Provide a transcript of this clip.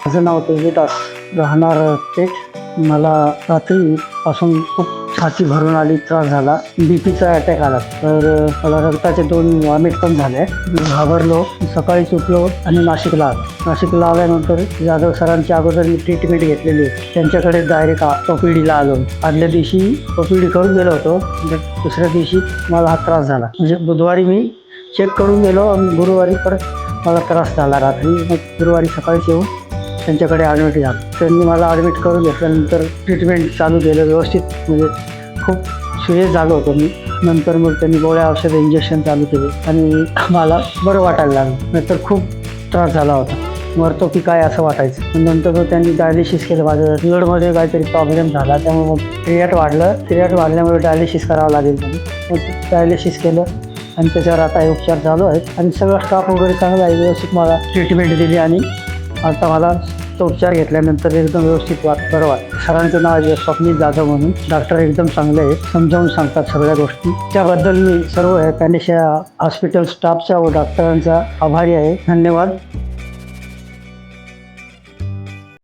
माझं नाव तेजवीर दास, राहणार पेठ. मला रात्रीपासून खूप छाती भरून आली, त्रास झाला, बीपीचा अटॅक आला. तर मला रक्ताचे 2 वॉमिट पण झाले. घाबरलो, सकाळीच उठलो आणि नाशिकला आलो. नाशिकला आल्यानंतर जाधव सरांच्या अगोदर मी ट्रीटमेंट घेतलेली होती. त्यांच्याकडे डायरेक्ट OPDला आलो. आदल्या दिवशी OPD करून गेलो होतो, दुसऱ्या दिवशी मला हा त्रास झाला. म्हणजे बुधवारी मी चेक करून गेलो आणि गुरुवारी परत मला त्रास झाला रात्री. मग गुरुवारी सकाळीच येऊन त्यांच्याकडे ॲडमिट झालं. त्यांनी मला ॲडमिट करून घेतल्यानंतर ट्रीटमेंट चालू केलं व्यवस्थित. म्हणजे खूप सिरियस झालो होतो मी. नंतर मग त्यांनी गोळ्या औषधं इंजेक्शन चालू केले आणि मला बरं वाटायला लागलं. नंतर खूप त्रास झाला होता, मरतो की काय असं वाटायचं. नंतर मग त्यांनी डायलिसिस केलं. माझं ब्लडमध्ये काहीतरी प्रॉब्लेम झाला, त्यामुळे मग क्रियाट वाढल्यामुळे डायलिसिस करावं लागेल. मग डायलिसिस केलं आणि त्याच्यावर आता हे उपचार चालू आहेत आणि सगळा स्टाफ वगैरे चांगला आहे. व्यवस्थित मला ट्रीटमेंट दिली आणि आता मला तो उपचार घेतल्यानंतर एकदम व्यवस्थित बरं वाटतं. सरांचं नाव आहे स्वप्नील जाधव म्हणून. डॉक्टर एकदम चांगले आहेत, समजावून सांगतात सगळ्या गोष्टी. त्याबद्दल मी सर्व पॅनेशिया हॉस्पिटल स्टाफचा व डॉक्टरांचा आभारी आहे. धन्यवाद.